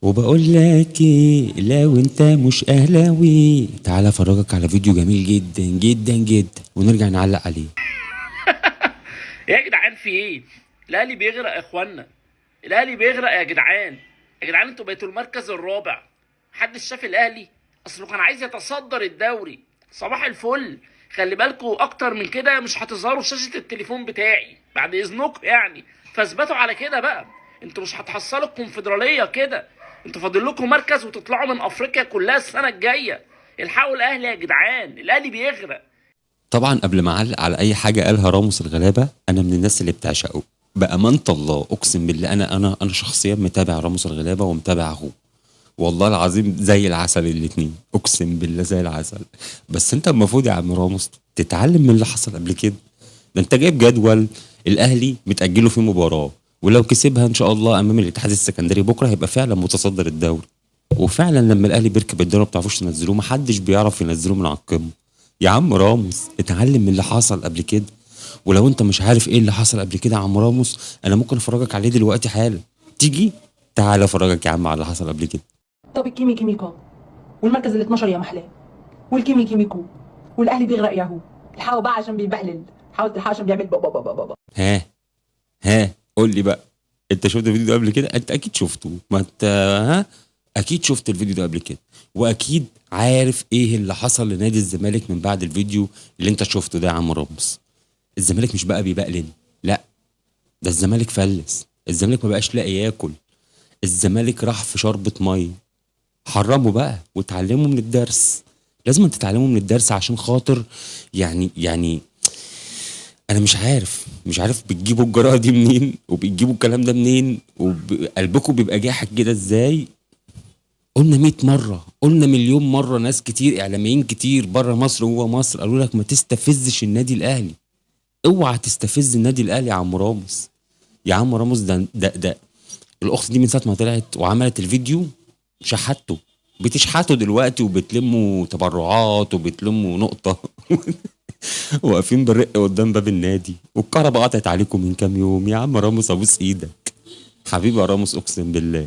وبقول لك ايه، لو انت مش اهلاوي تعالى افرجك على فيديو جميل جدا جدا جدا ونرجع نعلق عليه. يا جدعان في ايه؟ الاهلي بيغرق يا اخوانا، الاهلي بيغرق يا جدعان. يا جدعان انتوا بقيتوا المركز الرابع، محدش شاف الاهلي. اصله كان عايز يتصدر الدوري. صباح الفل، خلي بالكوا اكتر من كده مش هتظهروا شاشة التليفون بتاعي بعد اذنكم يعني، فاثبتوا على كده بقى. انتوا مش هتحصلوا الكونفدرالية كده، انتوا فاضل لكم مركز وتطلعوا من افريقيا كلها السنة الجاية. الحقوا الاهلي يا جدعان، الاهلي بيغرق. طبعا قبل ما اعلق على اي حاجه قالها راموس الغلابه، انا من الناس اللي بتعشقه بامانه الله، اقسم بالله. انا شخصيا متابع راموس الغلابه ومتابع اخوه، والله العظيم زي العسل الاتنين، اقسم بالله زي العسل. بس انت المفروض يا عم راموس تتعلم من اللي حصل قبل كده. ده انت جايب جدول الاهلي متاجله فيه مباراه، ولو كسبها ان شاء الله امام الاتحاد السكندري بكره هيبقى فعلا متصدر الدوري. وفعلا لما الاهلي بيركب الدوري ما بتعرفوش تنزلوه، محدش بيعرف ينزلوه من على القمه. يا عم راموس اتعلم من اللي حصل قبل كده. ولو انت مش عارف ايه اللي حصل قبل كده يا عم راموس، انا ممكن افرجك عليه دلوقتي حالا. تيجي؟ تعال افرجك يا عم على اللي حصل قبل كده. طب الكيمي كيميكا والمركز ال 12 يا محلاه، والكيمي كيميكو، والاهلي بيغرق ياهو. الحقوا بقى عشان بيبهلل، حاول تلحقوا عشان بيعمل بابا بابا بابا. ها قول لي بقى، انت شفت الفيديو ده قبل كده؟ انت اكيد شفته، ما انت اكيد شفت الفيديو ده قبل كده، واكيد عارف ايه اللي حصل لنادي الزمالك من بعد الفيديو اللي انت شفته ده يا عم راموس. الزمالك مش بقى بيبقلل، لا، ده الزمالك فلس. الزمالك ما بقاش لاقي ياكل. الزمالك راح في شربة ميه. حرموا بقى وتعلموا من الدرس. لازم تتعلموا من الدرس عشان خاطر يعني انا مش عارف بتجيبوا الجراءه دي منين، وبتجيبوا الكلام ده منين، وقلبكم بيبقى جاحد كده ازاي. قلنا 100 مره، قلنا مليون مره، ناس كتير اعلاميين كتير بره مصر وجوه مصر قالوا لك ما تستفزش النادي الاهلي. اوعى تستفز النادي الاهلي يا عم راموس. يا عم راموس ده الاخت دي من ساعه ما طلعت وعملت الفيديو شحته، بتشحتوا دلوقتي وبتلموا تبرعات وبتلموا نقطه. واقفين بالرق قدام باب النادي، والكهرباء قطعت عليكم من كام يوم. يا عم راموس ابوس ايدك، حبيبي يا راموس، اقسم بالله.